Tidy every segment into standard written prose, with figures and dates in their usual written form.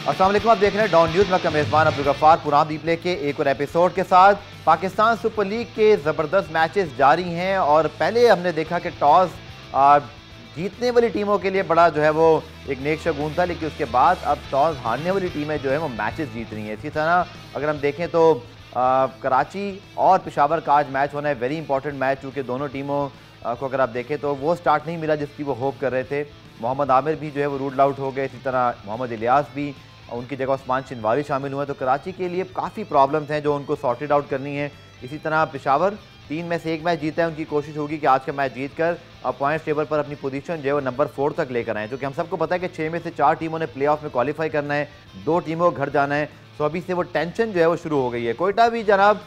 अस्सलाम वालेकुम, आप देख रहे हैं डॉन न्यूज़। मैं मेज़बान अब्दुल गफ्फार पुरान रिप्ले के एक और एपिसोड के साथ। पाकिस्तान सुपर लीग के ज़बरदस्त मैचेस जारी हैं और पहले हमने देखा कि टॉस जीतने वाली टीमों के लिए बड़ा जो है वो एक नेक शगुन था, लेकिन उसके बाद अब टॉस हारने वाली टीमें जो है वो मैचेस जीत रही हैं। इसी तरह अगर हम देखें तो कराची और पेशावर का आज मैच होना है, वेरी इंपॉर्टेंट मैच, चूँकि दोनों टीमों को अगर आप देखें तो वो स्टार्ट नहीं मिला जिसकी वो होप कर रहे थे। मोहम्मद आमिर भी जो है वो रूल्ड आउट हो गए, इसी तरह मोहम्मद इलियास भी, उनकी जगह उस्मान चिनवारी शामिल हुए। तो कराची के लिए काफ़ी प्रॉब्लम्स हैं जो उनको सॉर्टेड आउट करनी है। इसी तरह पेशावर 3 में से 1 मैच जीता है, उनकी कोशिश होगी कि आज का मैच जीत कर अब पॉइंट्स टेबल पर अपनी पोजीशन जो है वो नंबर 4 तक लेकर आए, क्योंकि हम सबको पता है कि 6 में से 4 टीमों ने प्लेऑफ में क्वालिफाई करना है, 2 टीमों को घर जाना है। तो अभी से वो टेंशन जो है वो शुरू हो गई है। कोयटा भी जनाब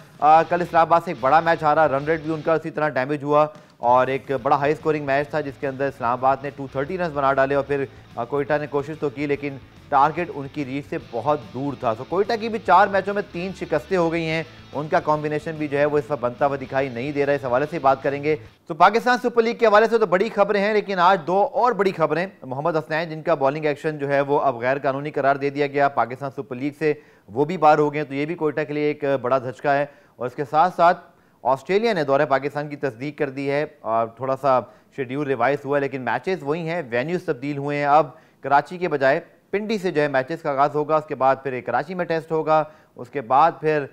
कल इस्लामाबाद से एक बड़ा मैच हारा, रन रेट भी उनका उसी तरह डैमेज हुआ और एक बड़ा हाई स्कोरिंग मैच था जिसके अंदर इस्लामाबाद ने 230 रन बना डाले और फिर कोयटा ने कोशिश तो की लेकिन टारगेट उनकी रीच से बहुत दूर था। तो कोयटा की भी 4 मैचों में 3 शिकस्तें हो गई हैं, उनका कॉम्बिनेशन भी जो है वो इस वक्त बनता हुआ दिखाई नहीं दे रहा है। इस हवाले से बात करेंगे। तो पाकिस्तान सुपर लीग के हवाले से तो बड़ी खबरें हैं, लेकिन आज 2 और बड़ी खबरें। मोहम्मद हसनैन जिनका बॉलिंग एक्शन जो है वो अब गैर कानूनी करार दे दिया गया पाकिस्तान सुपर लीग से, वो भी बाहर हो गए, तो ये भी कोयटा के लिए एक बड़ा धचका है। और इसके साथ साथ ऑस्ट्रेलिया ने दौरे पाकिस्तान की तस्दीक कर दी है और थोड़ा सा शेड्यूल रिवाइज हुआ है, लेकिन मैचेस वही हैं, वेन्यूज तब्दील हुए हैं। अब कराची के बजाय पिंडी से जो है मैचेस का आगाज़ होगा, उसके बाद फिर एक कराची में टेस्ट होगा, उसके बाद फिर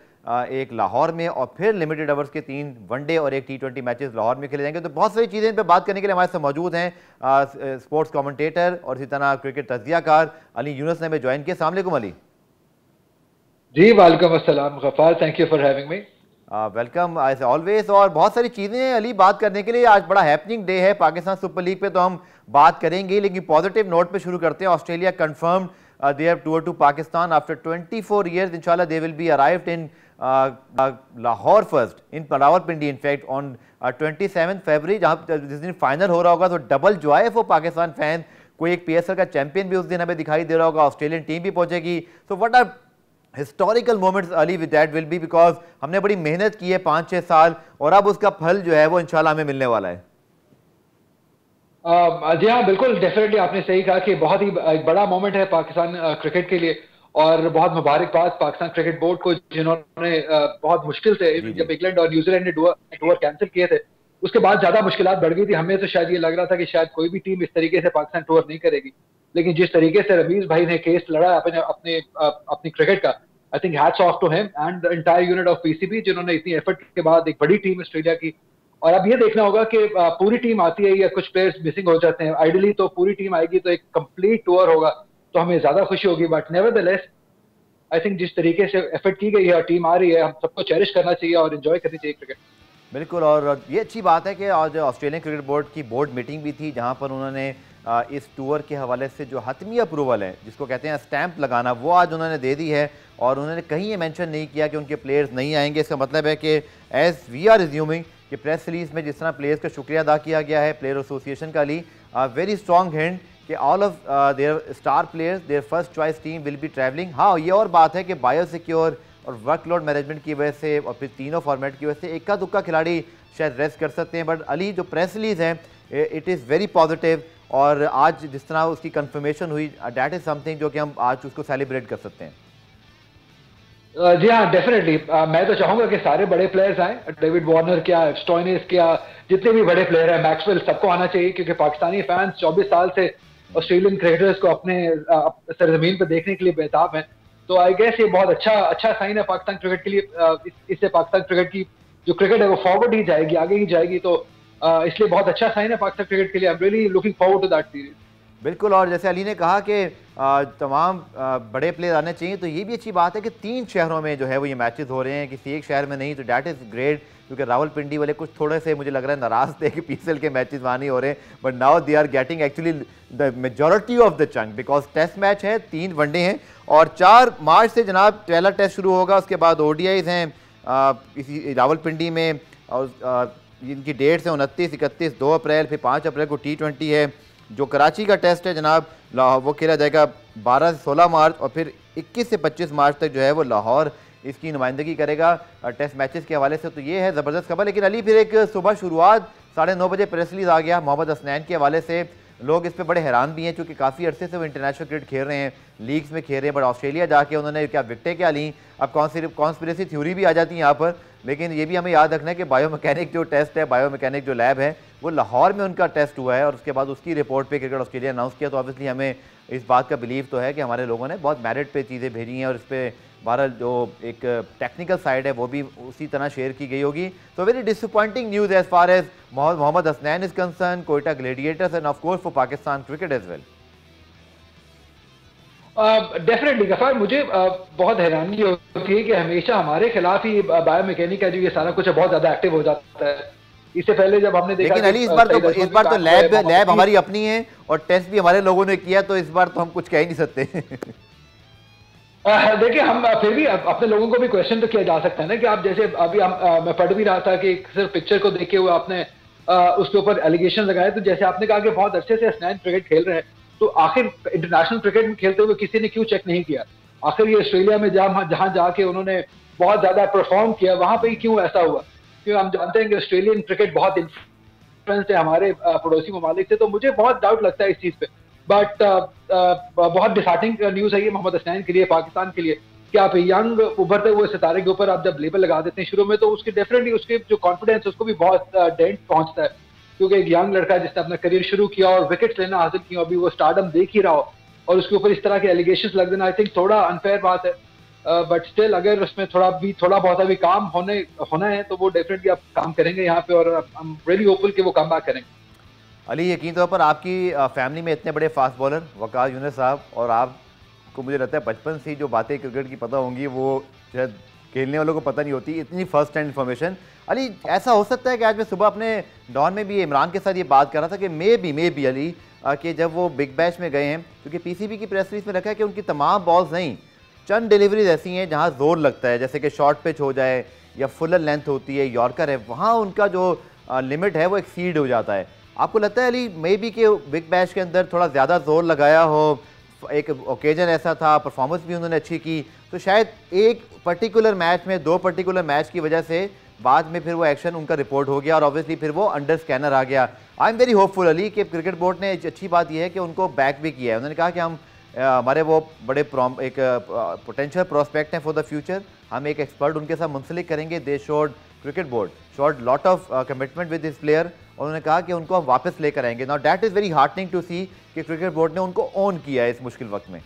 एक लाहौर में और फिर लिमिटेड ओवर्स के 3 वनडे और एक T20 मैचेस लाहौर में खेले जाएंगे। तो बहुत सारी चीज़ें इन पर बात करने के लिए हमारे साथ मौजूद हैं स्पोर्ट्स कमेंटेटर और इसी तरह क्रिकेट तज्जियाकार अली यूनुस ने हमें ज्वाइन किया। अस्सलाम वालेकुम अली। जी वालेकुम अस्सलाम Gaffar, thank you for having me. Welcome as always. और बहुत सारी चीज़ें अली बात करने के लिए, आज बड़ा हैपनिंग डे है पाकिस्तान सुपर लीग पे, तो हम बात करेंगे, लेकिन पॉजिटिव नोट पे शुरू करते हैं। Australia confirmed their tour to Pakistan after 24 years. इंशाल्लाह they will be arrived in Lahore first in Rawalpindi in fact on 27 February, जहाँ जिस दिन फाइनल हो रहा होगा। तो double joy for Pakistan fan, कोई एक PSL का चैंपियन भी उस दिन हमें दिखाई दे रहा होगा, ऑस्ट्रेलियन टीम भी पहुंचेगी। तो what are historical moments Ali with that will be, because हमने बड़ी मेहनत की है 5-6 साल और अब उसका फल जो है वो इंशाल्लाह हमें मिलने वाला है। जी हाँ, बिल्कुल, डेफिनेटली आपने सही कहा कि बहुत ही एक बड़ा मोमेंट है पाकिस्तान क्रिकेट के लिए और बहुत मुबारकबाद पाकिस्तान क्रिकेट बोर्ड को, जिन्होंने बहुत मुश्किल से जब इंग्लैंड और न्यूजीलैंड ने टूर कैंसिल किए थे उसके बाद ज्यादा मुश्किलात बढ़ गई थी। हमें तो शायद ये लग रहा था कि शायद कोई भी टीम इस तरीके से पाकिस्तान टूर नहीं करेगी, लेकिन जिस तरीके से रमीज भाई ने केस लड़ा अपने अपने अपनी क्रिकेट का, I think hats off to him and the entire unit of PCB, जिन्होंने इतनी एफर्ट के बाद एक बड़ी टीम ऑस्ट्रेलिया की। और अब ये देखना होगा कि पूरी टीम आती है या कुछ प्लेयर्स मिसिंग हो जाते हैं। आइडियली तो पूरी टीम आएगी तो एक कंप्लीट टूर होगा तो हमें ज्यादा खुशी होगी, बट नेवरदलेस आई थिंक जिस तरीके से एफर्ट की गई है और टीम आ रही है, हम सबको चेरिश करना चाहिए और एंजॉय करनी चाहिए क्रिकेट। बिल्कुल। और ये अच्छी बात है कि आज ऑस्ट्रेलियन क्रिकेट बोर्ड की बोर्ड मीटिंग भी थी, जहां पर उन्होंने इस टूर के हवाले से जो हतमी अप्रूवल है, जिसको कहते हैं स्टैंप लगाना, वो आज उन्होंने दे दी है। और उन्होंने कहीं ये मेंशन नहीं किया कि उनके प्लेयर्स नहीं आएंगे। इसका मतलब है कि एज वी आर रिज्यूमिंग कि प्रेस रिलीज में जिस तरह प्लेयर्स का शुक्रिया अदा किया गया है प्लेयर एसोसिएशन का, ली वेरी स्ट्रॉन्ग हिंट कि all of their star players, their first choice team will be travelling. हाँ, ये और बात है कि बायो सिक्योर और वर्कलोड मैनेजमेंट की वजह से और फिर तीनों फॉर्मेट की वजह से इक्का दुक्का खिलाड़ी शायद रेस्ट कर सकते हैं, बट अली जो प्रेस रिलीज है इट इज़ वेरी पॉजिटिव। और आज जिस तरह उसकी कंफर्मेशन हुई, दैट इज़ समथिंग जो कि हम आज उसको सेलिब्रेट कर सकते हैं। जी हाँ, डेफिनेटली मैं तो चाहूंगा कि सारे बड़े प्लेयर्स आए, डेविड वार्नर क्या, स्टोइनिस क्या, जितने भी बड़े प्लेयर हैं, मैक्सवेल, सबको आना चाहिए, क्योंकि पाकिस्तानी फैंस 24 साल से ऑस्ट्रेलियन क्रिकेटर्स को अपने सरजमीन पर देखने के लिए बेताब हैं। तो आई गेस ये बहुत अच्छा साइन है पाकिस्तान क्रिकेट के लिए। इससे पाकिस्तान क्रिकेट की जो क्रिकेट है वो फॉरवर्ड ही जाएगी, आगे ही जाएगी। तो इसलिए बहुत अच्छा साइन है पाकिस्तान क्रिकेट के लिए। I am really looking forward to that series. बिल्कुल। और जैसे अली ने कहा कि तमाम बड़े प्लेयर आने चाहिए, तो ये भी अच्छी बात है कि 3 शहरों में जो है वो ये मैचेस हो रहे हैं, किसी एक शहर में नहीं, तो डैट इज़ ग्रेट। क्योंकि रावलपिंडी वाले कुछ थोड़े से मुझे लग रहा है नाराज़ थे कि PSL के मैचेस वहाँ नहीं हो रहे, but now they are getting actually the majority of the chunk, because test match है, 3 वनडे हैं और 4 मार्च से जनाब पहला टेस्ट शुरू होगा। उसके बाद ODIs हैं इसी रावलपिंडी में, और इनकी डेट्स हैं 29, 31, 2 अप्रैल, फिर 5 अप्रैल को T20 है। जो कराची का टेस्ट है जनाब वो खेला जाएगा 12 से 16 मार्च और फिर 21 से 25 मार्च तक जो है वो लाहौर इसकी नुमाइंदगी करेगा टेस्ट मैचेस के हवाले से। तो ये है ज़बरदस्त खबर। लेकिन अली फिर एक सुबह शुरुआत 9:30 बजे प्रेस रिलीज आ गया मोहम्मद हसनैन के हवाले से। लोग इस पे बड़े हैरान भी हैं, क्योंकि काफ़ी अरसे से वो इंटरनेशनल क्रिकेट खेल रहे हैं, लीग्स में खेल रहे हैं, बट ऑस्ट्रेलिया जाके उन्होंने क्या विकटें क्या ली। अब कॉन्स्पिरेसी थ्योरी भी आ जाती है यहाँ पर, लेकिन ये भी हमें याद रखना है कि बायोमैकेनिक जो टेस्ट है, बायोमैकेनिक जो लैब है, वो लाहौर में उनका टेस्ट हुआ है और उसके बाद उसकी रिपोर्ट पे क्रिकेट ऑस्ट्रेलिया अनाउंस किया। तो ऑब्वियसली हमें इस बात का बिलीव तो है कि हमारे लोगों ने बहुत मेरिट पे चीज़ें भेजी हैं और इस पर बहरहाल जो एक टेक्निकल साइड है वो भी उसी तरह शेयर की गई होगी। तो very disappointing news as far as Mohammad Hasnain is concern, Quetta gladiators and of course for Pakistan cricket as well. Definitely गफार, मुझे बहुत हैरानी होती है कि हमेशा हमारे खिलाफ ही बायोमैकेनिक का जो ये सारा कुछ है बहुत ज्यादा एक्टिव हो जाता है। इससे पहले जब हमने देखा, लेकिन अली इस बार तो लैब हमारी अपनी है और टेस्ट भी हमारे लोगों ने किया, तो इस बार तो हम कुछ कह ही नहीं सकते। देखिए, हम फिर भी अपने लोगों को भी क्वेश्चन तो किया जा सकता है ना कि आप जैसे अभी मैं पढ़ भी रहा था कि सिर्फ पिक्चर को देखे हुए आपने उसके ऊपर एलिगेशन लगाए। तो जैसे आपने कहा कि बहुत अच्छे से हसनैन क्रिकेट खेल रहे हैं, तो आखिर इंटरनेशनल क्रिकेट में खेलते हुए किसी ने क्यों चेक नहीं किया? आखिर ये ऑस्ट्रेलिया में जहां जाके उन्होंने बहुत ज्यादा परफॉर्म किया, वहां पर क्यों ऐसा हुआ? क्योंकि हम जानते हैं कि ऑस्ट्रेलियन क्रिकेट बहुत इन्फ्लुएंस है हमारे पड़ोसी ममालिक से, तो मुझे बहुत डाउट लगता है इस चीज पे। बट बहुत डिसहार्टनिंग न्यूज है ये मोहम्मद हसनैन के लिए, पाकिस्तान के लिए, कि आप यंग उभरते हुए सितारे के ऊपर आप जब लेबल लगा देते हैं शुरू में, तो उसकी डेफिनेटली उसके जो कॉन्फिडेंस है उसको भी बहुत डेंट पहुंचता है। क्योंकि एक यंग लड़का जिसने अपना करियर शुरू किया और विकेट्स लेना हासिल किया, अभी वो स्टारडम देख ही रहा हो और उसके ऊपर इस तरह के एलिगेशंस लग देना, आई थिंक थोड़ा अनफेयर बात है। बट स्टिल अगर उसमें थोड़ा बहुत अभी काम होना है तो वो डेफिनेटली आप काम करेंगे यहाँ पे, और आई एम रियली होपफुल कि वो कम बैक करेंगे। अली, यकीन तौर पर आपकी फैमिली में इतने बड़े फास्ट बॉलर वकार यूनुस साहब, और आपको मुझे लगता है बचपन से ही जो बातें क्रिकेट की पता होंगी वो शायद खेलने वालों को पता नहीं होती, इतनी फर्स्ट हैंड इन्फॉर्मेशन। अली, ऐसा हो सकता है कि आज मैं सुबह अपने डॉन में भी इमरान के साथ ये बात कर रहा था कि मे बी अली कि जब वो बिग बैश में गए हैं, क्योंकि पीसीबी की प्रेस रिलीज में रखा है कि उनकी तमाम बॉल्स नहीं, चंद डिलीवरीज ऐसी हैं जहाँ जोर लगता है, जैसे कि शॉर्ट पिच हो जाए या फुलर लेंथ होती है, यॉर्कर है, वहाँ उनका जो लिमिट है वो एक्सीड हो जाता है। आपको लगता है अली मे बी के बिग बैश के अंदर थोड़ा ज़्यादा जोर लगाया हो, एक ओकेजन ऐसा था, परफॉर्मेंस भी उन्होंने अच्छी की, तो शायद एक पर्टिकुलर मैच में, दो पर्टिकुलर मैच की वजह से बाद में फिर वो एक्शन उनका रिपोर्ट हो गया और ऑब्वियसली फिर वो अंडर स्कैनर आ गया। I am very hopeful Ali कि क्रिकेट बोर्ड ने, अच्छी बात यह है कि उनको बैक भी किया है। उन्होंने कहा कि हम हमारे वो बड़े एक पोटेंशियल प्रोस्पेक्ट हैं फॉर द फ्यूचर, हम एक एक्सपर्ट उनके साथ मुंसलिक करेंगे। They showed, cricket board showed lot of commitment with this player, और उन्होंने कहा कि उनको हम वापस लेकर आएंगे। Now that is very heartening to see कि क्रिकेट बोर्ड ने उनको ऑन किया है इस मुश्किल वक्त में।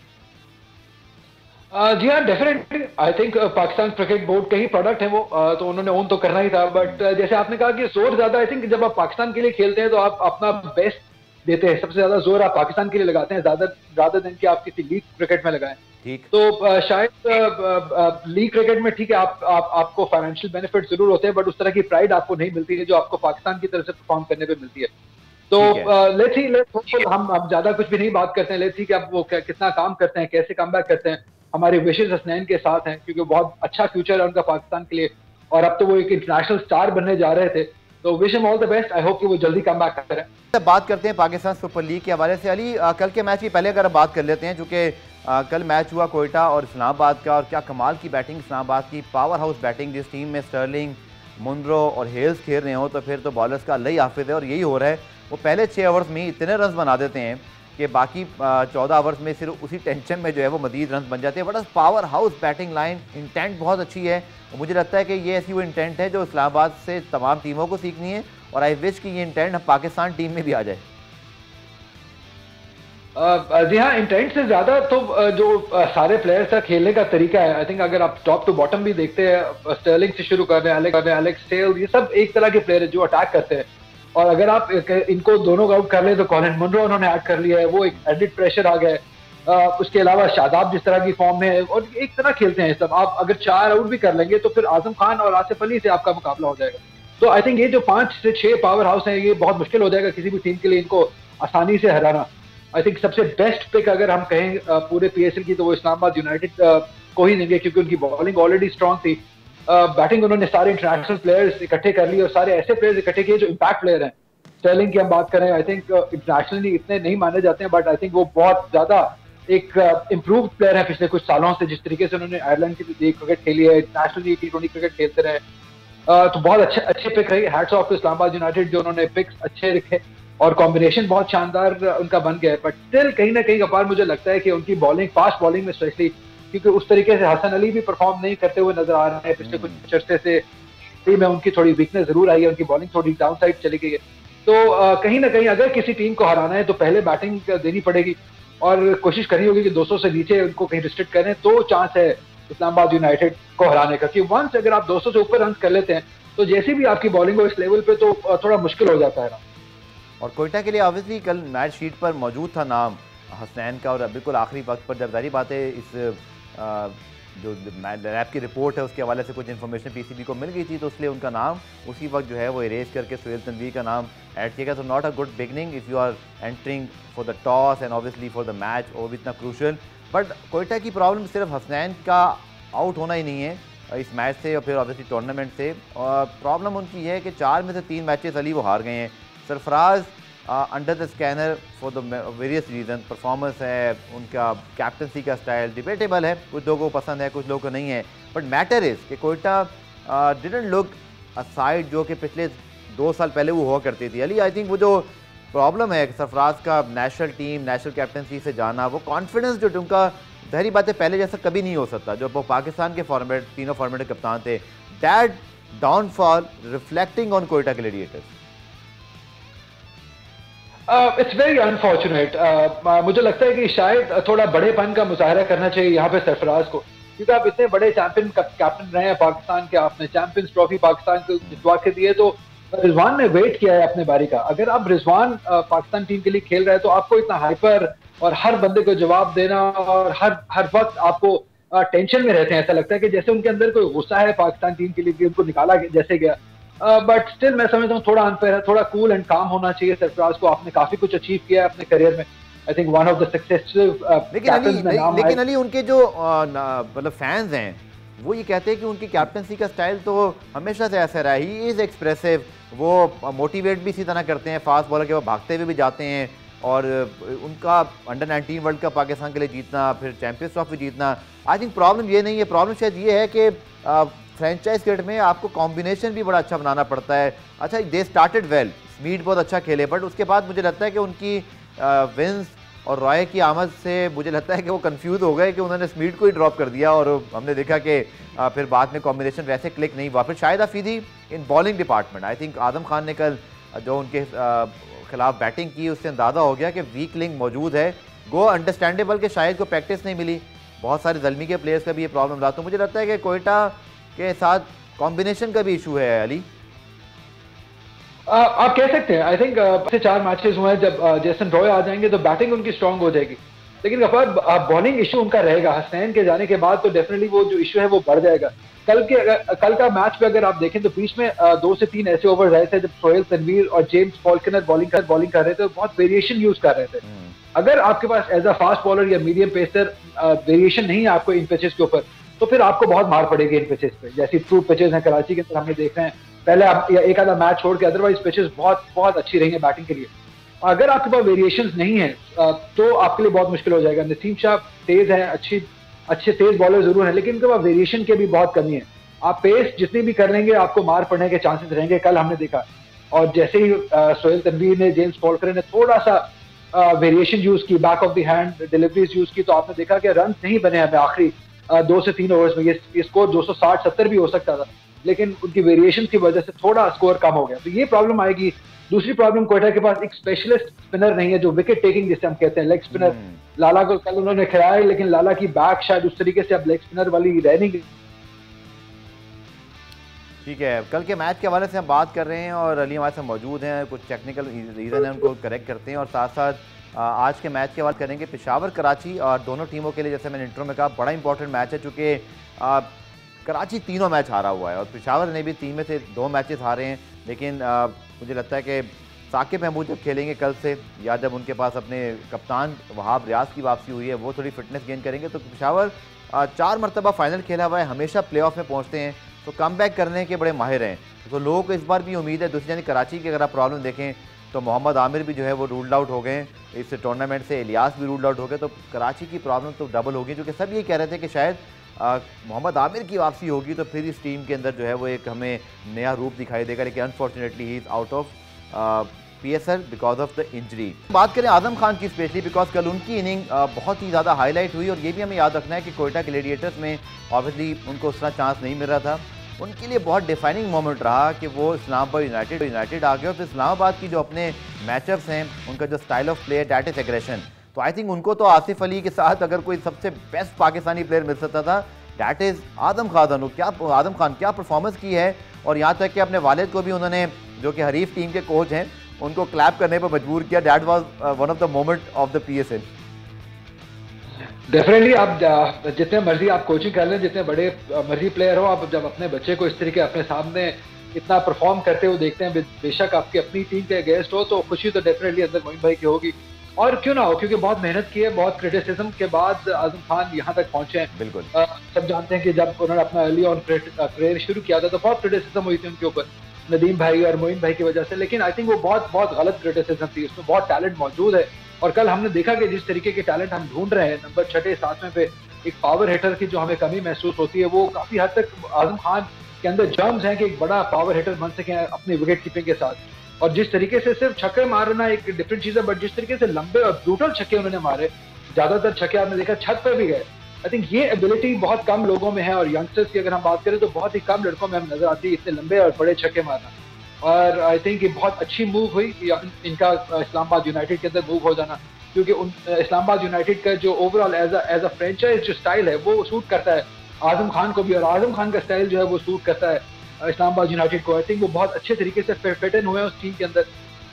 जी हाँ, definitely I think Pakistan cricket board के ही प्रोडक्ट है वो, तो उन्होंने ओन तो करना ही था। बट जैसे आपने कहा कि जोर ज्यादा, आई थिंक जब आप पाकिस्तान के लिए खेलते हैं तो आप अपना बेस्ट देते हैं, सबसे ज्यादा जोर आप पाकिस्तान के लिए लगाते हैं, ज्यादा दिन कि आप किसी लीग क्रिकेट में लगाएं। ठीक, तो शायद लीग क्रिकेट में ठीक है, आपको फाइनेंशियल बेनिफिट जरूर होते हैं, बट उस तरह की प्राइड आपको नहीं मिलती है जो आपको पाकिस्तान की तरफ से परफॉर्म करने पे मिलती है। तो लेट्स सी, हम ज्यादा कुछ भी नहीं बात करते हैं, लेट्स सी कि आप वो कितना काम करते हैं, कैसे कमबैक करते हैं। हमारे विशेष हसनैन के साथ हैं क्योंकि बहुत अच्छा फ्यूचर है उनका पाकिस्तान के लिए, और अब तो वो एक इंटरनेशनल स्टार बनने जा रहे थे, तो wish him all the best. I hope कि वो जल्दी कमबैक करें। बात करते हैं पाकिस्तान सुपर लीग के हवाले से। अली, कल के मैच की पहले अगर हम बात कर लेते हैं, चूँकि कल मैच हुआ कोयटा और इस्लामाबाद का, और क्या कमाल की बैटिंग इस्लामाबाद की, पावर हाउस बैटिंग। जिस टीम में स्टर्लिंग, मुंद्रो और हेल्स खेल रहे हो तो फिर तो बॉलर्स का अल्लाह ही हाफिज़ है, और यही हो रहा है। वो पहले 6 ओवर्स में ही इतने रन बना देते हैं कि बाकी 14 ओवर्स में सिर्फ उसी टेंशन में जो है वो मजीद रन बन जाते हैं। But power house batting line, intent बहुत अच्छी है, और मुझे लगता है कि ये ऐसी वो इंटेंट है जो इस्लामाबाद से तमाम टीमों को सीखनी है, और आई विश कि ये इंटेंट पाकिस्तान टीम में भी आ जाए। जी हाँ, इंटेंट से ज्यादा तो जो सारे प्लेयर्स का खेलने का तरीका है। आई थिंक अगर आप टॉप टू बॉटम भी देखते हैं, स्टर्लिंग से शुरू कर रहे हैं, एलेक्स सेल्स, ये सब एक तरह के प्लेयर है जो अटैक करते हैं, और अगर आप इनको दोनों को आउट कर ले तो कॉलिन मुनरो उन्होंने ऐड कर लिया है, वो एक एडिड प्रेशर आ गया है। उसके अलावा शादाब जिस तरह की फॉर्म में है, और एक तरह खेलते हैं सब। आप अगर 4 आउट भी कर लेंगे तो फिर आजम खान और आसिफ अली से आपका मुकाबला हो जाएगा। तो आई थिंक ये जो 5 से 6 पावर हाउस हैं, ये बहुत मुश्किल हो जाएगा किसी भी टीम के लिए इनको आसानी से हराना। आई थिंक सबसे बेस्ट पिक अगर हम कहें पूरे पीएसएल की तो वो इस्लामाबाद यूनाइटेड को ही देंगे, क्योंकि उनकी बॉलिंग ऑलरेडी स्ट्रांग थी। बैटिंग उन्होंने सारे इंटरनेशनल प्लेयर्स इकट्ठे कर लिए, और सारे ऐसे प्लेयर्स इकट्ठे किए जो इम्पैक्ट प्लेयर हैं। स्टर्लिंग की हम बात करें, आई थिंक इंटरनेशनली इतने नहीं माने जाते हैं, बट आई थिंक वो बहुत ज्यादा एक इम्प्रूव प्लेयर है पिछले कुछ सालों से। जिस तरीके से उन्होंने आयरलैंड की लीग क्रिकेट खेली है, इंटरनेशनली T20 क्रिकेट खेलते रहे, तो बहुत अच्छे पिक रही। Hats off to Islamabad United जो उन्होंने पिक्स अच्छे रखे। और कॉम्बिनेशन बहुत शानदार उनका बन गया है। बट स्टिल कहीं ना कहीं अपार मुझे लगता है कि उनकी बॉलिंग, फास्ट बॉलिंग में स्पेशली, क्योंकि उस तरीके से हसन अली भी परफॉर्म नहीं करते हुए नजर आ रहे हैं पिछले कुछ अरसे से। में उनकी थोड़ी वीकनेस जरूर आई है, उनकी बॉलिंग थोड़ी डाउन साइड चली गई है। तो कहीं ना कहीं अगर किसी टीम को हराना है तो पहले बैटिंग देनी पड़ेगी और कोशिश करनी होगी कि 200 से नीचे उनको कहीं रिस्ट्रिक्ट करें, तो चांस है इस्लामाबाद यूनाइटेड को हराने का। क्योंकि वंस अगर आप 200 से ऊपर रन कर लेते हैं तो जैसी भी आपकी बॉलिंग हो इस लेवल पे तो थोड़ा मुश्किल हो जाता है ना। और कोयटा के लिए ऑब्वियसली कल मैच शीट पर मौजूद था नाम हसनैन का, और बिल्कुल आखिरी वक्त पर जब जारी बात है इस जो लैब की रिपोर्ट है उसके हवाले से कुछ इन्फॉर्मेशन पीसीबी को मिल गई थी, तो इसलिए उनका नाम उसी वक्त जो है वो इरेज करके सुहेल तनवीर का नाम ऐड किया गया। तो not a good beginning if you are entering for the toss and obviously for the match, और भी इतना क्रूशल। बट कोयटा की प्रॉब्लम सिर्फ हसनैन का आउट होना ही नहीं है इस मैच से और फिर ऑब्वियसली टूर्नामेंट से। और प्रॉब्लम उनकी है कि 4 में से 3 मैचेस अली वो हार गए हैं। Sarfaraz under the scanner for the various reason, performance है, उनका कैप्टनसी का स्टाइल डिबेटेबल है, कुछ लोगों को पसंद है कुछ लोगों को नहीं है। बट मैटर इज़ कि Quetta didn't look a side जो कि पिछले 2 साल पहले वो हुआ करती थी। अली आई थिंक वो जो प्रॉब्लम है सरफराज का नेशनल टीम नेशनल कैप्टनसी से जाना, वो कॉन्फिडेंस जो उनका जहरी बात है पहले जैसा कभी नहीं हो सकता, जो वो पाकिस्तान के फॉर्मेट तीनों फॉर्मेट के कप्तान थे, that downfall reflecting on Quetta Gladiators. It's very unfortunate. मुझे लगता है कि शायद थोड़ा बड़ेपन का मुजाहरा करना चाहिए यहाँ पे सरफराज को, क्योंकि आप इतने बड़े चैंपियन कैप्टन रहे हैं पाकिस्तान के, आपने चैंपियंस ट्रॉफी पाकिस्तान को जितवा के दिए, तो रिजवान ने वेट किया है अपने बारी का। अगर आप रिजवान पाकिस्तान टीम के लिए खेल रहे हैं तो आपको इतना हाइपर और हर बंदे को जवाब देना और हर वक्त आपको टेंशन में रहते हैं, ऐसा लगता है कि जैसे उनके अंदर कोई गुस्सा है पाकिस्तान टीम के लिए कि उनको निकाला जैसे गया। बट स्टिल मैं समझता हूँ थोड़ा अनफेयर है, थोड़ा कूल एंड काम होना चाहिए सरफराज को। आपने काफी कुछ अचीव किया है अपने करियर में, I think one of the successful. लेकिन अली उनके जो मतलब फैंस हैं वो ये कहते हैं कि उनकी कैप्टनसी का स्टाइल तो हमेशा से ऐसा रहा, ही इज़ एक्सप्रेसिव, वो मोटिवेट भी इसी तरह करते हैं, फास्ट बॉलर के वो भागते हुए भी जाते हैं, और उनका अंडर 19 वर्ल्ड कप पाकिस्तान के लिए जीतना, फिर चैंपियंस ट्रॉफी जीतना, आई थिंक प्रॉब्लम ये नहीं है। प्रॉब्लम शायद ये है कि फ्रेंचाइज क्रिकेट में आपको कॉम्बिनेशन भी बड़ा अच्छा बनाना पड़ता है। अच्छा दे स्टार्टेड वेल, स्मीथ बहुत अच्छा खेले, बट उसके बाद मुझे लगता है कि उनकी विंस और रॉय की आमद से मुझे लगता है कि वो कंफ्यूज हो गए कि उन्होंने स्मीथ को ही ड्रॉप कर दिया, और हमने देखा कि फिर बाद में कॉम्बिनेशन वैसे क्लिक नहीं हुआ। फिर शाहिद अफरीदी इन बॉलिंग डिपार्टमेंट, आई थिंक आदम खान ने कल जो उनके खिलाफ बैटिंग की उससे अंदाज़ा हो गया कि वीक लिंक मौजूद है। गो अंडरस्टैंडेबल कि शायद को प्रैक्टिस नहीं मिली, बहुत सारे ज़ल्मी के प्लेयर्स का भी ये प्रॉब्लम रहा, तो मुझे लगता है कि कोयटा के साथ कॉम्बिनेशन का भी इशू है। अली आप कह सकते हैं, आई थिंक 4 मैचेस हुए हैं, जब जेसन रॉय आ जाएंगे तो बैटिंग उनकी स्ट्रांग हो जाएगी, लेकिन बॉलिंग इशू उनका रहेगा। हसनैन के जाने के बाद तो डेफिनेटली वो जो इशू है वो बढ़ जाएगा। कल का मैच पे अगर आप देखें तो बीच में 2 से 3 ऐसे ओवर रहे थे जब सोहेल तनवीर और जेम्स फॉल्कनर बॉलिंग कर रहे थे, बहुत वेरिएशन यूज कर रहे थे। अगर आपके पास एज अ फास्ट बॉलर या मीडियम पेसर वेरिएशन नहीं है आपको इन पिचेस के ऊपर, तो फिर आपको बहुत मार पड़ेगी इन पिचेस पे। जैसी ट्रू पिचेस हैं कराची के अंदर हमने देख रहे हैं, पहले आप एक आधा मैच छोड़ के, अदरवाइज पिचेस बहुत बहुत अच्छी रही है बैटिंग के लिए। अगर आपके पास वेरिएशंस नहीं है तो आपके लिए बहुत मुश्किल हो जाएगा। नसीम शाह तेज है, अच्छे तेज बॉलर जरूर है, लेकिन उनके पास वेरिएशन की भी बहुत कमी है। आप पेस जितनी भी कर लेंगे आपको मार पड़ने के चांसेस रहेंगे, कल हमने देखा। और जैसे ही सोहेल तनवीर ने, जेम्स फॉल्कनर ने थोड़ा सा वेरिएशन यूज की, back of the hand deliveries use की, तो आपने देखा कि रन नहीं बने हमें आखिरी 2 से 3 ओवर्स में। ये स्कोर 260-70 भी हो सकता था, लेकिन उनकी वेरिएशन की वजह से थोड़ा स्कोर कम हो गया, तो ये प्रॉब्लम आएगी। दूसरी प्रॉब्लम, कोयटा के पास एक स्पेशलिस्ट स्पिनर नहीं है, जो विकेट टेकिंग जिसे हम कहते हैं, लेग स्पिनर। लाला को कल उन्होंने खिलाया, लेकिन लाला की बैक शायद उस तरीके से अब लेग स्पिनर वाली रह नहीं गई। ठीक है, कल के मैच के हवाले से हम बात कर रहे हैं और अली हमारे साथ मौजूद हैं, कुछ टेक्निकल रीज़न है उनको करेक्ट करते हैं, और साथ साथ आज के मैच की बात करेंगे। पेशावर कराची और दोनों टीमों के लिए, जैसे मैंने इंट्रो में कहा, बड़ा इंपॉर्टेंट मैच है, चूँकि कराची 3 मैच हारा हुआ है और पेशावर ने भी 3 में से 2 मैचेस हारे हैं। लेकिन मुझे लगता है कि साकिब महमूद जब खेलेंगे कल से, या जब उनके पास अपने कप्तान वहाब रियाज की वापसी हुई है, वो थोड़ी फिटनेस गेन करेंगे, तो पेशावर 4 मरतबा फाइनल खेला हुआ है, हमेशा प्लेऑफ में पहुंचते हैं, तो कम बैक करने के बड़े माहिर हैं। तो लोगों को इस बार भी उम्मीद है। दूसरी जानी कराची की अगर आप प्रॉब्लम देखें तो मोहम्मद आमिर भी जो है वो रूल्ड आउट हो गए इस टूर्नामेंट से, इलियास भी रूल्ड आउट हो गए, तो कराची की प्रॉब्लम तो डबल होगी, क्योंकि सब ये कह रहे थे कि शायद मोहम्मद आमिर की वापसी होगी तो फिर इस टीम के अंदर जो है वो एक हमें नया रूप दिखाई देगा, लेकिन unfortunately he is out of PSL because of the injury. बात करें आजम खान की स्पेशली बिकॉज कल उनकी इनिंग बहुत ही ज़्यादा हाईलाइट हुई और ये भी हमें याद रखना है कि कोयटा ग्लैडिएटर्स में ऑब्वियसली उनको उतना चांस नहीं मिल रहा था। उनके लिए बहुत डिफाइनिंग मोमेंट रहा कि वो इस्लामाबाद यूनाइटेड आ गए और फिर इस्लामाबाद की जो अपने मैचअप्स हैं, उनका जो style of play that is aggression, तो आई थिंक उनको तो आसिफ अली के साथ अगर कोई सबसे बेस्ट पाकिस्तानी प्लेयर मिल सकता था दैट इज़ आजम खान। आजम खान क्या परफॉर्मेंस की है और यहाँ तक कि अपने वालिद को भी उन्होंने, जो कि हरीफ टीम के कोच हैं, उनको क्लैप करने पर मजबूर किया। That was one of the moment of the PSL। Definitely आप जितने मर्जी आप कोचिंग कर लें, जितने बड़े मर्जी प्लेयर हो, आप जब अपने बच्चे को इस तरीके अपने सामने इतना परफॉर्म करते हुए देखते हैं, बेशक आपकी अपनी टीम के अगेंस्ट हो, तो खुशी तो डेफिनेटली अंदर मोइन भाई की होगी। और क्यों ना हो, क्योंकि बहुत मेहनत की है, बहुत क्रिटिसिज्म के बाद आजम खान यहाँ तक पहुंचे हैं। बिल्कुल सब जानते हैं कि जब उन्होंने अपना अर्ली ऑन करियर शुरू किया था तो बहुत क्रिटिसिज्म हुई थी उनके ऊपर, नदीम भाई और मोइन भाई की वजह से, लेकिन आई थिंक वो बहुत गलत क्रिटिसिज्म थी। उसमें बहुत टैलेंट मौजूद है और कल हमने देखा कि जिस तरीके के टैलेंट हम ढूंढ रहे हैं, नंबर 6, 7वें पे एक पावर हिटर की जो हमें कमी महसूस होती है, वो काफी हद तक आजम खान के अंदर जर्म्स हैं कि एक बड़ा पावर हिटर बन सके अपनी विकेट कीपिंग के साथ। और जिस तरीके से सिर्फ छक्के मारना एक डिफरेंट चीज है, बट जिस तरीके से लंबे और ब्रूटल छक्के उन्होंने मारे, ज्यादातर छक्के आपने देखा छत पर भी गए। आई थिंक ये एबिलिटी बहुत कम लोगों में है और यंगस्टर्स की अगर हम बात करें तो बहुत ही कम लड़कों में हमें नजर आती है इतने लंबे और बड़े छक्के मारना। और आई थिंक ये बहुत अच्छी मूव हुई इनका इस्लामाबाद यूनाइटेड के अंदर मूव हो जाना, क्योंकि इस्लामाबाद यूनाइटेड का जो ओवरऑल एज अ फ्रेंचाइज जो स्टाइल है वो सूट करता है आजम खान को भी, और आजम खान का स्टाइल जो है वो सूट करता है इस्लामाबाद यूनाइटेड को। आई थिंक वो बहुत अच्छे तरीके से फिट इन हुए हैं उस टीम के अंदर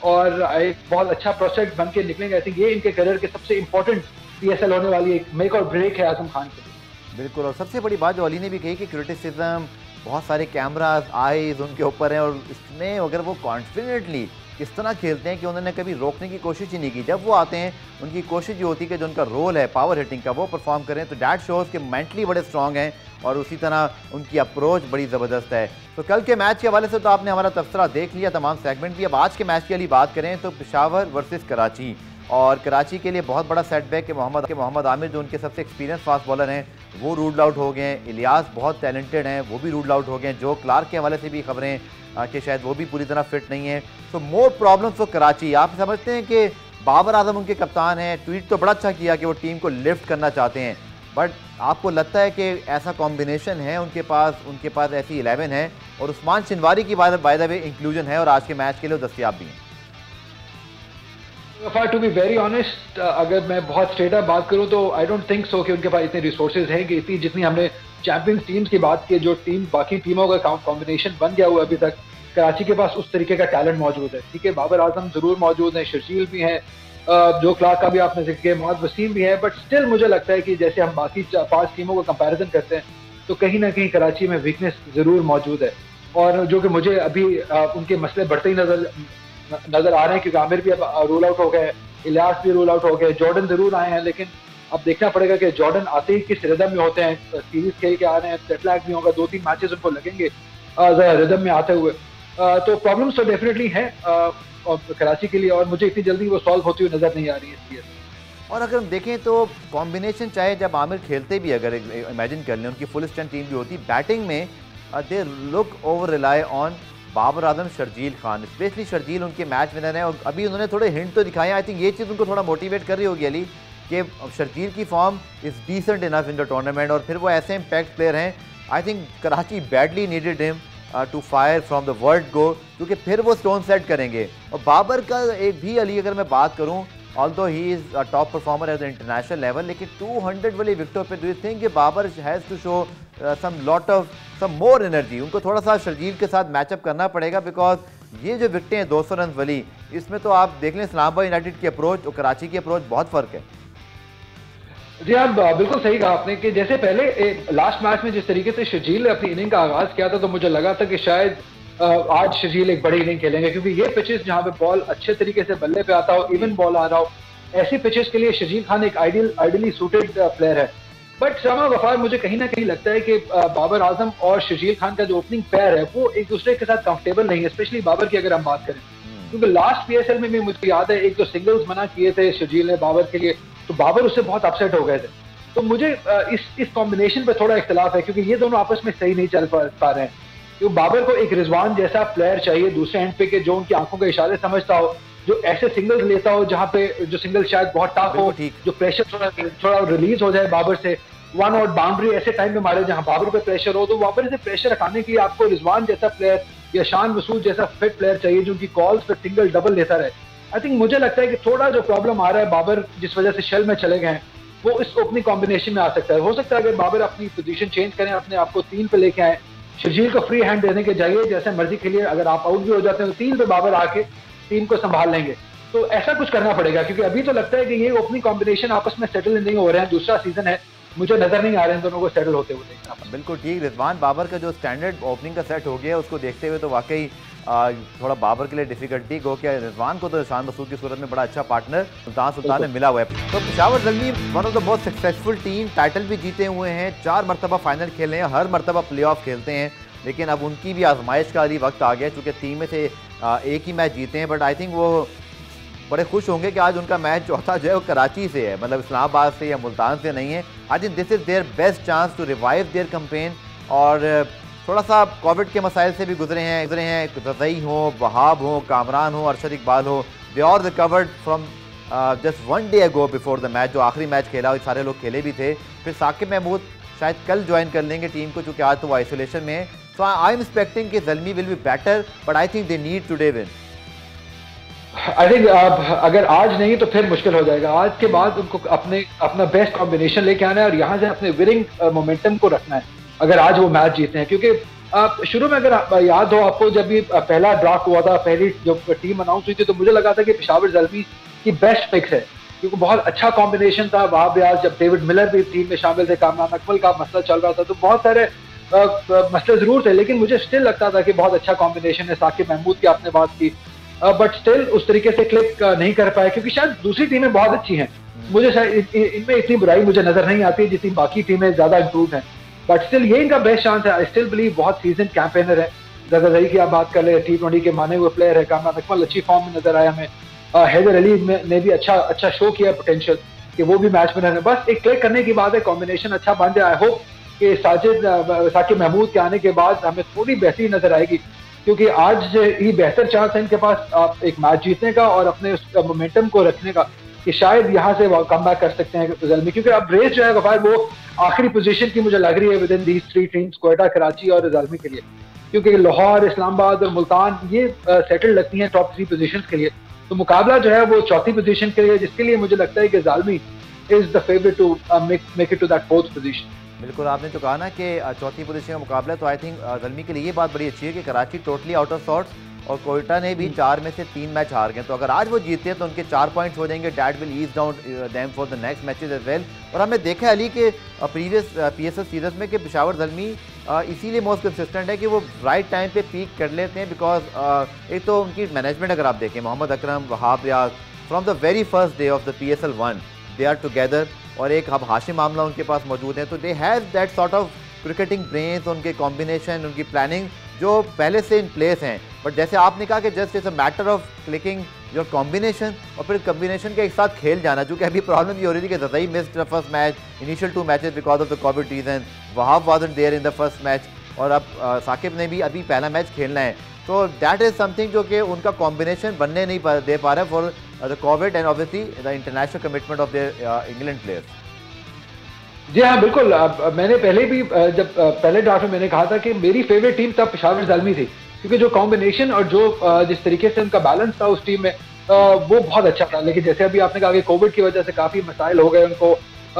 और एक बहुत अच्छा प्रोस्पेक्ट बन के निकलेंगे। आई थिंक ये इनके करियर के सबसे इंपॉर्टेंट PSL होने वाली एक मेक और ब्रेक है आजम खान के लिए। बिल्कुल, और सबसे बड़ी बात जो अली ने भी कही कि क्रिटिसिज्म, बहुत सारे कैमरास आईज उनके ऊपर हैं और इसमें अगर वो कॉन्फिडेंटली इस तरह खेलते हैं कि उन्होंने कभी रोकने की कोशिश ही नहीं की। जब वो आते हैं उनकी कोशिश ये होती है कि जो उनका रोल है पावर हिटिंग का वो परफॉर्म करें, तो डैट शोज़ के मेंटली बड़े स्ट्रॉन्ग हैं और उसी तरह उनकी अप्रोच बड़ी ज़बरदस्त है। तो कल के मैच के हवाले से तो आपने हमारा तबसरा देख लिया, तमाम सेगमेंट भी। अब आज के मैच की वाली बात करें तो पेशावर वर्सेस कराची, और कराची के लिए बहुत बड़ा सेटबैक के मोहम्मद आमिर जो उनके सबसे एक्सपीरियंस फास्ट बॉलर हैं वो रूल्ड आउट हो गए हैं। इलियास बहुत टैलेंटेड हैं, वो भी रूल्ड आउट हो गए हैं। जो क्लार्क के हवाले से भी खबरें कि शायद वो भी पूरी तरह फिट नहीं है। तो मोर प्रॉब्लम्स फॉर कराची। आप समझते हैं कि बाबर आजम उनके कप्तान हैं, ट्वीट तो बड़ा अच्छा किया कि वो टीम को लिफ्ट करना चाहते हैं, बट आपको लगता है कि ऐसा कॉम्बिनेशन है उनके पास ऐसी 11 है, और उस्मान शिनवारी की बाय द वे इंक्लूजन है और आज के मैच के लिए दस्तयाब भी हैं। टू बी वेरी ऑनेस्ट, अगर मैं बहुत स्ट्रेट अप बात करूं तो आई डोंट थिंक सो कि उनके पास इतने रिसोर्सेज हैं कि इतनी जितनी हमने चैंपियंस टीम्स की बात की, जो टीम बाकी टीमों का कॉम्बिनेशन बन गया हुआ अभी तक, कराची के पास उस तरीके का टैलेंट मौजूद है। ठीक है, बाबर आजम जरूर मौजूद है, शर्जील भी हैं, जो क्लार्क का भी आपने जिक्र किया, मोहम्मद वसीम भी है, बट स्टिल मुझे लगता है कि जैसे हम बाकी 5 टीमों का कंपैरिजन करते हैं तो कहीं ना कहीं कराची में वीकनेस जरूर मौजूद है, और जो कि मुझे अभी उनके मसले बढ़ते ही नजर आ रहे हैं, क्योंकि आमिर भी अब रूल आउट हो गए, इलियास भी रूल आउट हो गए, जॉर्डन जरूर आए हैं, लेकिन अब देखना पड़ेगा कि जॉर्डन आते ही किस रिदम में होते हैं। सीरीज खेल के आ रहे हैं, सेटलैक भी होगा, 2-3 मैचेस उनको लगेंगे रिदम में आते हुए। तो प्रॉब्लम्स तो डेफिनेटली हैं कराची के लिए, और मुझे इतनी जल्दी वो सॉल्व होती हुई नजर नहीं आ रही है इसलिए। और अगर हम देखें तो कॉम्बिनेशन चाहे जब आमिर खेलते भी, अगर इमेजिन कर लें उनकी फुल स्ट्रेंथ टीम भी होती, बैटिंग में they look over rely on Babar Azam, Sharjeel Khan, especially Sharjeel उनके मैच विनर हैं और अभी उन्होंने थोड़े हिंट तो दिखाए। आई थिंक ये चीज़ उनको थोड़ा मोटिवेट कर रही होगी अली कि शर्जील की form is decent enough in the tournament, और फिर वो ऐसे इम्पैक्ट प्लेयर हैं। I think Karachi badly needed him to fire from the word go, क्योंकि फिर वो स्टोन सेट करेंगे। और बाबर का एक भी अली अगर मैं बात करूँ, although he is a top performer at the international level, लेकिन 200 वाली विकेटों पे do you think Babar has to show some more energy? उनको थोड़ा सा शर्जील के साथ मैचअप करना पड़ेगा, बिकॉज ये जो विकेटें हैं 200 रन वाली, इसमें तो आप देख लें इस्लामाबाद यूनाइटेड की अप्रोच और कराची की अप्रोच बहुत फ़र्क है। जी आप बिल्कुल सही कहा आपने कि जैसे पहले लास्ट मैच में जिस तरीके से शर्जील ने अपनी इनिंग का आगाज किया था, तो मुझे लगा था कि शायद आज शर्जील एक बड़ी इनिंग खेलेंगे, क्योंकि ये पिचेस जहां पे बॉल अच्छे तरीके से बल्ले पे आता हो, इवन बॉल आ रहा हो, ऐसी पिचेस के लिए शर्जील खान एक आइडियली सूटेड प्लेयर है। बट समा गफार, मुझे कहीं ना कहीं लगता है कि बाबर आजम और शर्जील खान का जो ओपनिंग पेयर है वो एक दूसरे के साथ कंफर्टेबल नहीं है, स्पेशली बाबर की अगर हम बात करें, क्योंकि लास्ट PSL में भी मुझे याद है एक दो सिंगल्स मना किए थे शर्जील ने बाबर के लिए, तो बाबर उससे बहुत अपसेट हो गए थे। तो मुझे इस कॉम्बिनेशन पे थोड़ा इख्तलाफ है, क्योंकि ये दोनों आपस में सही नहीं चल पा रहे हैं। क्योंकि बाबर को एक रिजवान जैसा प्लेयर चाहिए दूसरे एंड पे, के जो उनकी आंखों के इशारे समझता हो, जो ऐसे सिंगल्स लेता हो जहां पे जो सिंगल शायद बहुत टफ हो, जो प्रेशर थोड़ा रिलीज हो जाए बाबर से, वन आउट बाउंड्री ऐसे टाइम पे मारे जहां बाबर पे प्रेशर हो, तो बाबर से प्रेशर हटाने के लिए आपको रिजवान जैसा प्लेयर या शान मसूद जैसा फिट प्लेयर चाहिए जो उनकी कॉल्स पे सिंगल डबल लेता रहे। आई थिंक मुझे लगता है कि थोड़ा जो प्रॉब्लम आ रहा है बाबर जिस वजह से शेल में चले गए हैं वो इस ओपनिंग कॉम्बिनेशन में आ सकता है। हो सकता है अगर बाबर अपनी पोजीशन चेंज करें, अपने आप को 3 पे लेके आए, शर्जील को फ्री हैंड देने के जाइए, जैसे मर्जी खेलिए, अगर आप आउट भी हो जाते हैं तो 3 पे बाबर आके टीम को संभाल लेंगे। तो ऐसा कुछ करना पड़ेगा क्योंकि अभी तो लगता है कि ये ओपनिंग कॉम्बिनेशन आपस में सेटल नहीं हो रहे हैं। दूसरा सीजन है, मुझे नजर नहीं आ रहे हैं दोनों को सेटल होते हुए देखना। बिल्कुल ठीक, रिजवान बाबर का जो स्टैंडर्ड ओपनिंग का सेट हो गया उसको देखते हुए तो वाकई थोड़ा बाबर के लिए डिफिकल्टी गो क्या, रिजवान को तो शान मसूद की सूरत में बड़ा अच्छा पार्टनर सुल्तान में मिला हुआ है। तो Peshawar Zalmi one of the most successful team, title भी जीते हुए हैं, 4 मरतबा फाइनल खेले हैं, हर मरतबा प्ले ऑफ खेलते हैं, लेकिन अब उनकी भी आजमाइश का अभी वक्त आ गया चूँकि 3 में से एक ही मैच जीते हैं। बट आई थिंक वो बड़े खुश होंगे कि आज उनका मैच चौथा जो है वो कराची से है, मतलब इस्लामाबाद से या मुल्तान से नहीं है। I think this is their best chance to revive their campaign. और थोड़ा सा कोविड के मसाइल से भी गुजरे हैं रज़ई हो, वहाब हो, कामरान हो, अरशद इकबाल हो, they are recovered from just 1 day ago before the match. जो आखिरी मैच खेला सारे लोग खेले भी थे। फिर साकिब महमूद शायद कल ज्वाइन कर लेंगे टीम को चूँकि आज तो वो आइसोलेशन में है। सो आई एम एक्सपेक्टिंग कि Zalmi will be better, but I think they need today win. I think अगर आज नहीं तो फिर मुश्किल हो जाएगा। आज के बाद उनको अपना बेस्ट कॉम्बिनेशन लेके आना है और यहाँ से अपने विनिंग मोमेंटम को रखना है अगर आज वो मैच जीते हैं। क्योंकि शुरू में अगर याद हो आपको, जब भी पहला ड्राफ्ट हुआ था, पहली जो टीम अनाउंस हुई थी, तो मुझे लगा था कि पेशावर ज़ल्मी की बेस्ट पिक्स है क्योंकि बहुत अच्छा कॉम्बिनेशन था। वहाब रियाज, जब डेविड मिलर भी टीम में शामिल थे, कामरान अकमल का मसला चल रहा था, तो बहुत सारे मसले जरूर थे, लेकिन मुझे स्टिल लगता था कि बहुत अच्छा कॉम्बिनेशन है। साकिब महमूद की आपने बात की, बट स्टिल उस तरीके से क्लिक नहीं कर पाए क्योंकि शायद दूसरी टीमें बहुत अच्छी हैं। मुझे शायद इनमें इतनी बुराई मुझे नजर नहीं आती जितनी बाकी टीमें ज्यादा इंप्रूव हैं, बट स्टिल ये इनका बेस्ट चांस है। आई स्टिल बिलीव बहुत सीजन कैंपेनर है। रज़ई की आप बात कर ले, T20 के माने हुए प्लेयर है। कामरान अकमल अच्छी फॉर्म में नजर आया हमें। हैदर अली ने भी अच्छा शो किया पोटेंशियल कि वो भी मैच में रहने। बस एक क्लिक करने की बात है, कॉम्बिनेशन अच्छा बन जाए। आई होप कि साकिब महमूद के आने के बाद हमें थोड़ी बेहतरी नजर आएगी क्योंकि आज ही बेहतर चांस है इनके पास एक मैच जीतने का और अपने उस मोमेंटम को रखने का कि शायद यहाँ से वो कम बैक कर सकते हैं ज़ल्मी। क्योंकि अब रेस जो है गफार वो आखिरी पोजीशन की मुझे लग रही है with in these 3 teams, Quetta, Karachi और ज़ल्मी के लिए, क्योंकि लाहौर, इस्लामाबाद और मुल्तान ये सेटल लगती हैं टॉप 3 पोजीशंस के लिए। तो मुकाबला जो है वो चौथी पोजीशन के लिए, जिसके लिए मुझे लगता है कि Zalmi is the favourite to make it to that 4th position. बिल्कुल, आपने जो कहा ना कि चौथी पोजीशन का मुकाबला, तो आई थिंक ज़ल्मी के लिए ये बात बड़ी अच्छी है कि Karachi totally out of sorts और कोयटा ने भी 4 में से 3 मैच हार गए। तो अगर आज वो जीतते हैं तो उनके 4 पॉइंट्स हो जाएंगे। That will ease down them for the next matches as well. और हमने देखा है अली के प्रीवियस PSL सीरीज में कि पेशावर ज़ल्मी इसीलिए मोस्ट कंसिस्टेंट है कि वो राइट टाइम पे पीक कर लेते हैं। बिकॉज एक तो उनकी मैनेजमेंट अगर आप देखें, Mohammad Akram, Wahab Riaz, from the very first day of the PSL 1 they are together, और एक अब हाशिम मामला उनके पास मौजूद है। तो they have that sort of cricketing brains, उनके कॉम्बिनेशन, उनकी प्लानिंग जो पहले से इन प्लेस हैं। बट जैसे आपने कहा कि just it's a matter of clicking your combination और फिर कॉम्बिनेशन के एक साथ खेल जाना। चूँकि अभी प्रॉब्लम ये हो रही थी कि रज़ई missed the first match, initial 2 matches because of the covid reason, Wahab wasn't there in the first match, और अब साकिब ने भी अभी पहला मैच खेलना है। तो दैट इज़ समथिंग जो कि उनका कॉम्बिनेशन बनने नहीं दे पा रहा है for the covid and obviously the international commitment of their England players. जी हाँ, बिल्कुल। मैंने पहले भी जब पहले ड्राफ्ट में मैंने कहा था कि मेरी फेवरेट टीम तब पेशावर ज़ल्मी थी क्योंकि जो कॉम्बिनेशन और जो जिस तरीके से उनका बैलेंस था उस टीम में वो बहुत अच्छा था। लेकिन जैसे अभी आपने कहा कि कोविड की वजह से काफ़ी मसाइल हो गए, उनको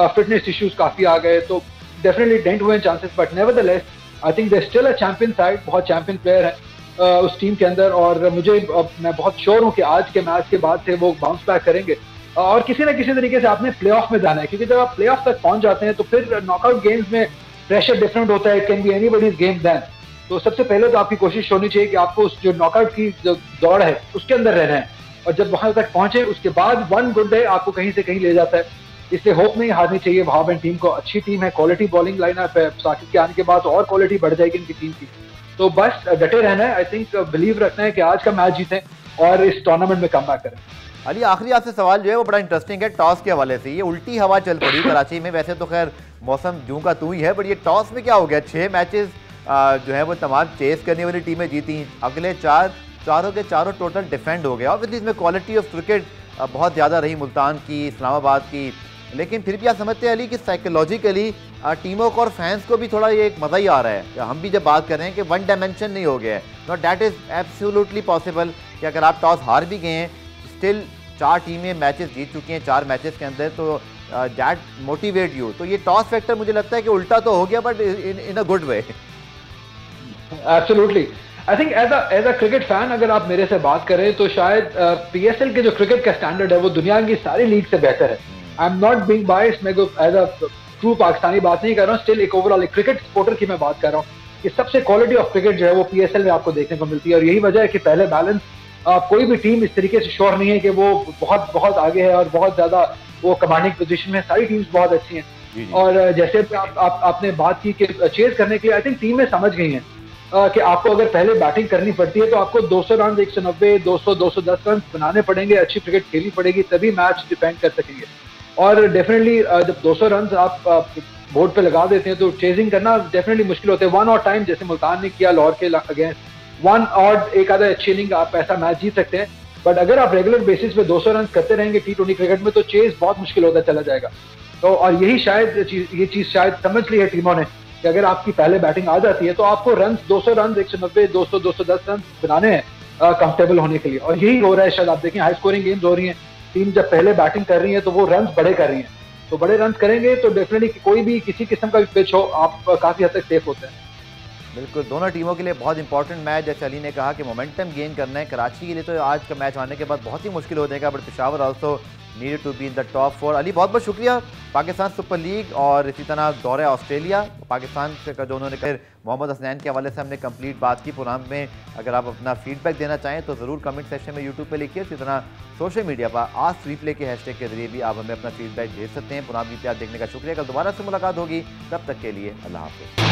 फिटनेस इश्यूज काफ़ी आ गए, तो डेफिनेटली डेंट हुए chances. But nevertheless I think they still a champion side, बहुत चैंपियन प्लेयर है उस टीम के अंदर। और मैं बहुत श्योर हूँ कि आज के मैच के बाद से वो बाउंस बैक करेंगे और किसी ना किसी तरीके से आपने प्ले ऑफ में जाना है क्योंकि जब आप प्ले ऑफ तक पहुंच जाते हैं तो फिर नॉकआउट गेम्स में प्रेशर डिफरेंट होता है। It can be anybody's game then. तो सबसे पहले तो आपकी कोशिश होनी चाहिए कि आपको उस जो नॉकआउट की जो दौड़ है उसके अंदर रहना है, और जब वहां तक पहुंचे उसके बाद 1 गुड डे आपको कहीं से कहीं ले जाता है। इसलिए होप नहीं हारनी चाहिए। वहाब एंड टीम को अच्छी टीम है, क्वालिटी बॉलिंग लाइनअप है, साकिब के आने के बाद और क्वालिटी बढ़ जाएगी इनकी टीम की। तो बस डटे रहना है। आई थिंक बिलीव रखना है कि आज का मैच जीतें और इस टूर्नामेंट में कम बैक करें। अली, आखिरी आपसे सवाल जो है वो बड़ा इंटरेस्टिंग है टॉस के हवाले से। ये उल्टी हवा चल पड़ी कराची में, वैसे तो खैर मौसम जूं का तू ही है, बट ये टॉस में क्या हो गया? 6 मैचेस जो है वो तमाम चेस करने वाली टीमें जीती, अगले 4 चारों के चारों टोटल डिफेंड हो गया। ऑब्वियसली इसमें क्वालिटी ऑफ क्रिकेट बहुत ज़्यादा रही मुल्तान की, इस्लामाबाद की, लेकिन फिर भी आप समझते हैं अली कि साइकोलॉजिकली टीमों को और फैंस को भी थोड़ा ये एक मज़ा ही आ रहा है। हम भी जब बात कर रहे हैं कि वन डायमेंशन नहीं हो गया है, not that is absolutely possible कि अगर आप टॉस हार भी गए हैं, स्टिल 4 टीमें मैचेस जीत चुकी हैं 4 मैचेस के अंदर, तो दैट मोटिवेट यू। तो ये टॉस फैक्टर मुझे लगता है कि उल्टा तो हो गया, but in a good way. Absolutely, I think as a cricket fan अगर आप मेरे से बात करें तो शायद पीएसएल के जो क्रिकेट का स्टैंडर्ड है वो दुनिया की सारी लीग से बेहतर है। I am not being biased, मैं एज अ ट्रू पाकिस्तानी बात नहीं कर रहा हूँ, स्टिल एक ओवरऑल क्रिकेट सपोर्टर की मैं बात कर रहा हूँ कि सबसे क्वालिटी ऑफ क्रिकेट जो है वो पीएसएल में आपको देखने को मिलती है। और यही वजह है कि पहले बैलेंस कोई भी टीम इस तरीके से श्योर नहीं है कि वो बहुत बहुत आगे है और बहुत ज्यादा वो कमांडिंग पोजीशन में, सारी टीम्स बहुत अच्छी हैं। और जैसे आपने बात की कि चेज करने के लिए आई थिंक टीमें समझ गई हैं कि आपको अगर पहले बैटिंग करनी पड़ती है तो आपको 200 रन, 190, 200, 210 रन बनाने पड़ेंगे, अच्छी क्रिकेट खेलनी पड़ेगी, तभी मैच डिफेंड कर सकेंगे। और डेफिनेटली जब 200 रन आप बोर्ड पे लगा देते हैं तो चेजिंग करना डेफिनेटली मुश्किल होता है। 1 और टाइम जैसे मुल्तान ने किया लाहौर के अगेंस्ट, 1 और एक आधा अच्छी इनिंग आप ऐसा मैच जीत सकते हैं। बट अगर आप रेगुलर बेसिस पे 200 रन करते रहेंगे T20 क्रिकेट में तो चेज बहुत मुश्किल होता चला जाएगा। तो और यही शायद ये चीज शायद समझ ली है टीमों ने कि अगर आपकी पहले बैटिंग आ जाती है तो आपको रन 200 रन, 190, 200, 210 रन बनाने हैं कंफर्टेबल होने के लिए। और यही हो रहा है शायद, आप देखें हाई स्कोरिंग गेम्स हो रही हैं, टीम जब पहले बैटिंग कर रही है तो वो रन बड़े कर रही हैं, तो बड़े रन करेंगे तो डेफिनेटली कोई भी किसी किस्म का भी पिच हो आप काफी हद तक सेफ होते हैं। बिल्कुल, दोनों टीमों के लिए बहुत इंपॉर्टेंट मैच, जैसे अली ने कहा कि मोमेंटम गेन करना है। कराची के लिए तो आज का मैच आने के बाद बहुत ही मुश्किल हो जाएगा, but Peshawar also needed to be in the top 4। Ali बहुत बहुत शुक्रिया। पाकिस्तान सुपर लीग और इसी तरह दौरे ऑस्ट्रेलिया पाकिस्तान से का जो उन्होंने कहा, मोहम्मद हसनैन के हवाले से हमने कंप्लीट बात की प्रोग्राम में। अगर आप अपना फीडबैक देना चाहें तो ज़रूर कमेंट सेक्शन में यूट्यूब पे लिखिए। इसी तरह सोशल मीडिया पर आस्क रीप्ले के हैशटैग के जरिए भी आप हमें अपना फीडबैक भेज सकते हैं। प्रोग्राम की देखने का शुक्रिया। कल दोबारा से मुलाकात होगी, तब तक के लिए अल्लाह हाफ़िज़।